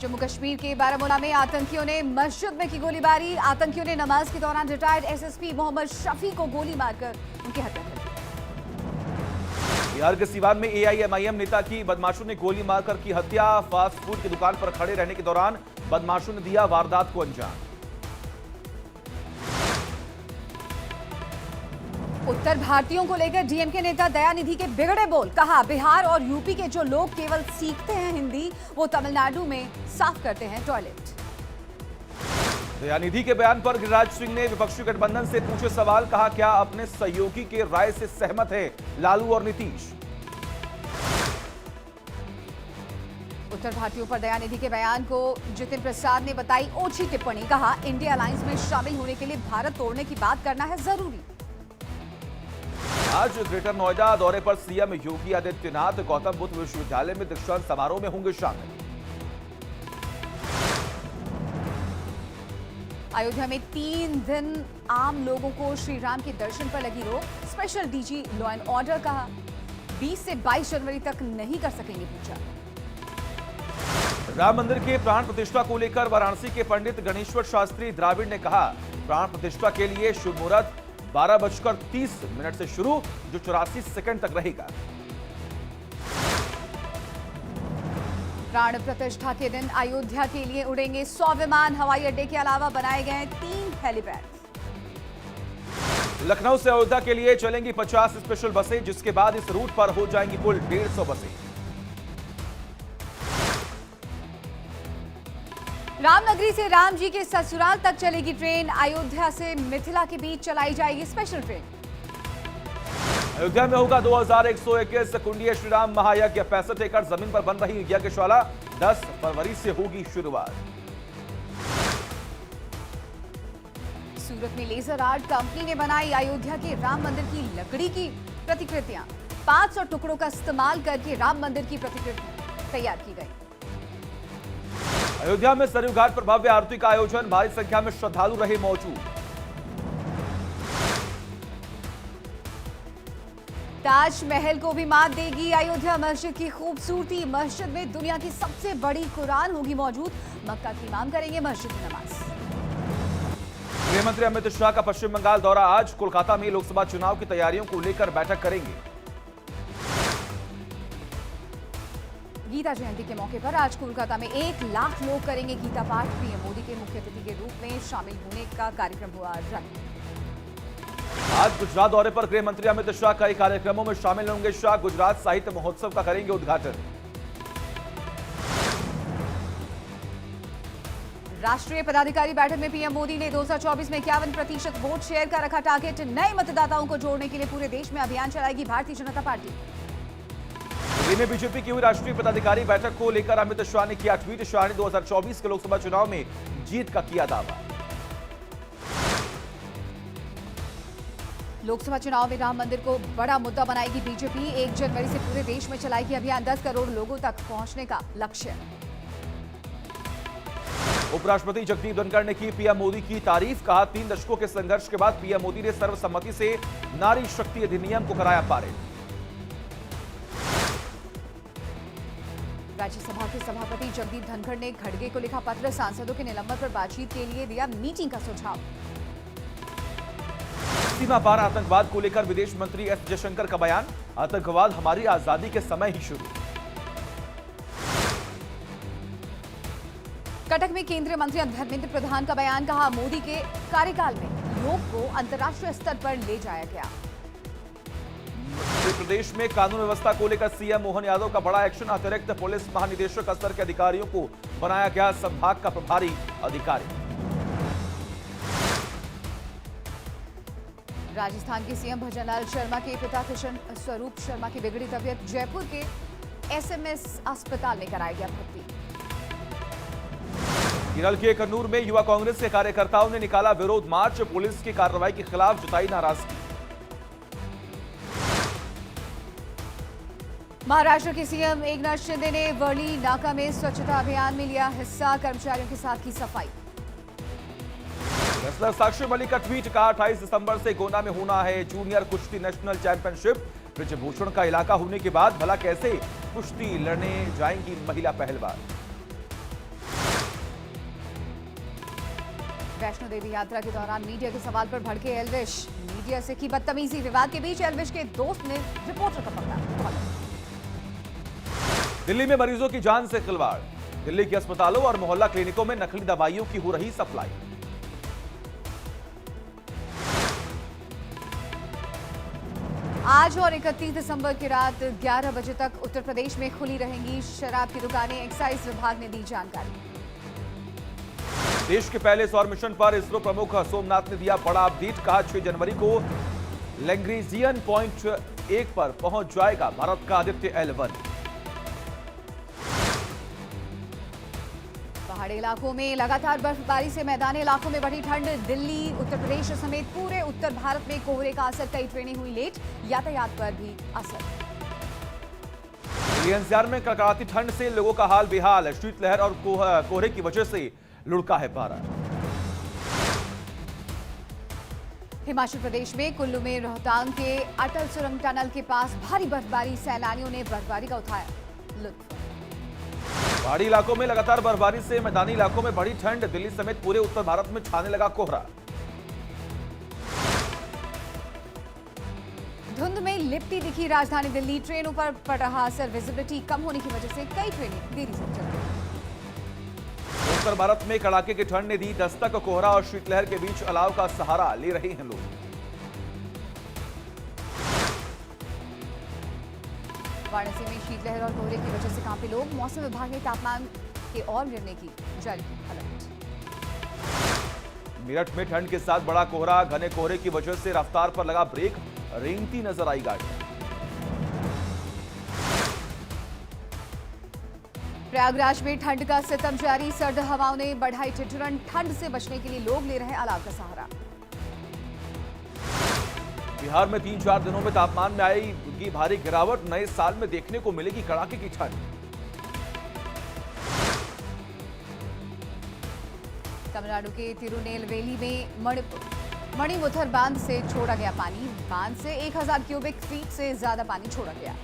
जम्मू कश्मीर के बारामूला में आतंकियों ने मस्जिद में की गोलीबारी। आतंकियों ने नमाज के दौरान रिटायर्ड एसएसपी मोहम्मद शफी को गोली मारकर उनकी हत्या कर दी। बिहार के सीवान में एआईएमआईएम नेता की बदमाशों ने गोली मारकर की हत्या। फास्ट फूड की दुकान पर खड़े रहने के दौरान बदमाशों ने दिया वारदात को अंजाम। उत्तर भारतीयों को लेकर डीएमके नेता दयानिधि के बिगड़े बोल। कहा, बिहार और यूपी के जो लोग केवल सीखते हैं हिंदी, वो तमिलनाडु में साफ करते हैं टॉयलेट। दयानिधि के बयान पर गिरिराज सिंह ने विपक्षी गठबंधन से पूछे सवाल। कहा, क्या अपने सहयोगी के राय से सहमत है लालू और नीतीश? उत्तर भारतीयों पर दयानिधि के बयान को जितिन प्रसाद ने बताई ओछी टिप्पणी। कहा, इंडिया अलायंस में शामिल होने के लिए भारत तोड़ने की बात करना है जरूरी। आज ग्रेटर नोएडा दौरे पर सीएम योगी आदित्यनाथ गौतम बुद्ध विश्वविद्यालय में दीक्षांत समारोह में होंगे शामिल। अयोध्या में 3 दिन आम लोगों को श्री राम के दर्शन पर लगी रोक। Special DG law and order. कहा, 20 से 22 जनवरी तक नहीं कर सकेंगे पूजा। राम मंदिर के प्राण प्रतिष्ठा को लेकर वाराणसी के पंडित गणेश्वर शास्त्री द्राविड़ ने कहा, प्राण प्रतिष्ठा के लिए शुभ मुहूर्त 12:30 से शुरू, जो 84 सेकंड तक रहेगा। प्राण प्रतिष्ठा के दिन अयोध्या के लिए उड़ेंगे 100 विमान। हवाई अड्डे के अलावा बनाए गए 3 हेलीपैड। लखनऊ से अयोध्या के लिए चलेंगी 50 स्पेशल बसें, जिसके बाद इस रूट पर हो जाएंगी कुल 150 बसें। रामनगरी से राम जी के ससुराल तक चलेगी ट्रेन। अयोध्या से मिथिला के बीच चलाई जाएगी स्पेशल ट्रेन। अयोध्या में होगा 2121 कुंडीय श्रीराम महायज्ञ। 65 एकड़ जमीन पर बन रही यज्ञशाला 10 फरवरी से होगी शुरुआत। सूरत में लेजर आर्ट कंपनी ने बनाई अयोध्या के राम मंदिर की लकड़ी की प्रतिकृतियां। 500 टुकड़ों का इस्तेमाल करके राम मंदिर की प्रतिकृति तैयार की गई। अयोध्या में सरयू घाट पर भव्य आरती का आयोजन। भारी संख्या में श्रद्धालु रहे मौजूद। ताजमहल को भी मात देगी अयोध्या मस्जिद की खूबसूरती। मस्जिद में दुनिया की सबसे बड़ी कुरान होगी मौजूद। मक्का की इमाम करेंगे मस्जिद की नमाज। गृहमंत्री अमित शाह का पश्चिम बंगाल दौरा। आज कोलकाता में लोकसभा चुनाव की तैयारियों को लेकर बैठक करेंगे। गीता जयंती के मौके पर आज कोलकाता में 1 लाख लोग करेंगे गीता पाठ। पीएम मोदी के मुख्य अतिथि के रूप में शामिल होने का कार्यक्रम हुआ रद्द। आज गुजरात दौरे पर गृह मंत्री अमित शाह कई कार्यक्रमों में शामिल होंगे। शाह गुजरात साहित्य महोत्सव का करेंगे उद्घाटन। राष्ट्रीय पदाधिकारी बैठक में पीएम मोदी ने 2024 में 51% वोट शेयर का रखा टारगेट। नए मतदाताओं को जोड़ने के लिए पूरे देश में अभियान चलाएगी भारतीय जनता पार्टी। दिल्ली में बीजेपी की हुई राष्ट्रीय पदाधिकारी बैठक को लेकर अमित शाह ने किया ट्वीट। शाह ने 2024 के लोकसभा चुनाव में जीत का किया दावा। लोकसभा चुनाव में राम मंदिर को बड़ा मुद्दा बनाएगी बीजेपी। 1 जनवरी से पूरे देश में चलाएगी अभियान। 10 करोड़ लोगों तक पहुंचने का लक्ष्य। उपराष्ट्रपति जगदीप धनखड़ ने की पीएम मोदी की तारीफ। कहा, 3 दशकों के संघर्ष के बाद पीएम मोदी ने सर्वसम्मति से नारी शक्ति अधिनियम को कराया पारित। राज्यसभा के सभापति जगदीप धनखड़ ने खड़गे को लिखा पत्र। सांसदों के निलंबन पर बातचीत के लिए दिया मीटिंग का सुझाव। सीमा पार आतंकवाद को लेकर विदेश मंत्री एस जयशंकर का बयान। आतंकवाद हमारी आजादी के समय ही शुरू। कटक में केंद्रीय मंत्री धर्मेंद्र प्रधान का बयान। कहा, मोदी के कार्यकाल में योग को अंतर्राष्ट्रीय स्तर पर ले जाया गया। मध्य प्रदेश में कानून व्यवस्था को लेकर सीएम मोहन यादव का बड़ा एक्शन। अतिरिक्त पुलिस महानिदेशक स्तर के अधिकारियों को बनाया गया संभाग का प्रभारी अधिकारी। राजस्थान के सीएम भजनलाल शर्मा के पिता किशन स्वरूप शर्मा की बिगड़ी तबीयत। जयपुर के एसएमएस अस्पताल में कराया गया भर्ती। केरल के कन्नूर में युवा कांग्रेस के कार्यकर्ताओं ने निकाला विरोध मार्च। पुलिस की कार्रवाई के खिलाफ जताई नाराजगी। महाराष्ट्र के सीएम एकनाथ शिंदे ने वर्ली नाका में स्वच्छता अभियान में लिया हिस्सा। कर्मचारियों के साथ की सफाई। रेसलर साक्षी मलिक का ट्वीट। कहा, 28 दिसंबर से गोंडा में होना है जूनियर कुश्ती नेशनल चैंपियनशिप। ब्रजभूषण का इलाका होने के बाद भला कैसे कुश्ती लड़ने जाएंगी महिला पहलवान। वैष्णो देवी यात्रा के दौरान मीडिया के सवाल पर भड़के एल्विश। मीडिया से की बदतमीजी। विवाद के बीच एल्विश के दोस्त ने रिपोर्टर को पकड़ा। दिल्ली में मरीजों की जान से खिलवाड़। दिल्ली के अस्पतालों और मोहल्ला क्लिनिकों में नकली दवाइयों की हो रही सप्लाई। आज और 31 दिसंबर की रात 11 बजे तक उत्तर प्रदेश में खुली रहेंगी शराब की दुकानें। एक्साइज विभाग ने दी जानकारी। देश के पहले सौर मिशन पर इसरो प्रमुख सोमनाथ ने दिया बड़ा अपडेट। कहा 6 जनवरी को लैग्रेंजियन पॉइंट 1 पर पहुंच जाएगा भारत का आदित्य L1। पहाड़ी इलाकों में लगातार बर्फबारी से मैदानी इलाकों में बढ़ी ठंड। दिल्ली, उत्तर प्रदेश समेत पूरे उत्तर भारत में कोहरे का असर। कई ट्रेनें हुई लेट। यातायात पर भी असर। दिल्ली एनसीआर में कड़कड़ाती ठंड से लोगों का हाल बेहाल। शीतलहर और कोहरे की वजह से लुढ़का है पारा। हिमाचल प्रदेश में कुल्लू में रोहतांग के अटल सुरंग टनल के पास भारी बर्फबारी। सैलानियों ने बर्फबारी का उठाया लुत्फ। पहाड़ी इलाकों में लगातार बर्फबारी से मैदानी इलाकों में बढ़ी ठंड। दिल्ली समेत पूरे उत्तर भारत में छाने लगा कोहरा। धुंध में लिपटी दिखी राजधानी दिल्ली। ट्रेनों पर पड़ रहा असर। विजिबिलिटी कम होने की वजह से कई ट्रेनें देरी से चल रही। उत्तर भारत में कड़ाके की ठंड ने दी दस्तक। कोहरा और शीतलहर के बीच अलाव का सहारा ले रहे हैं लोग। वाराणसी में शीतलहर और कोहरे की वजह से कांपे लोग। मौसम विभाग ने तापमान के और गिरने की जारी अलर्ट। मेरठ में ठंड के साथ बड़ा कोहरा। घने कोहरे की वजह से रफ्तार पर लगा ब्रेक। रेंगती नजर आई गाड़ी। प्रयागराज में ठंड का सितम जारी। सर्द हवाओं ने बढ़ाई ठिठुरन। ठंड से बचने के लिए लोग ले रहे अलाव का सहारा। बिहार में 3-4 दिनों में तापमान में आएगी भारी गिरावट। नए साल में देखने को मिलेगी कड़ाके की ठंड। तमिलनाडु के तिरुनेलवेली में मणिमुथर बांध से छोड़ा गया पानी। बांध से 1000 क्यूबिक फीट से ज्यादा पानी छोड़ा गया।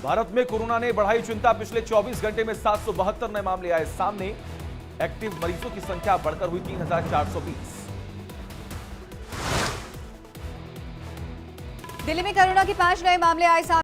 भारत में कोरोना ने बढ़ाई चिंता। पिछले 24 घंटे में 772 नए मामले आए सामने। एक्टिव मरीजों की संख्या बढ़कर हुई 3420। दिल्ली में कोरोना के 5 नए मामले आए सामने।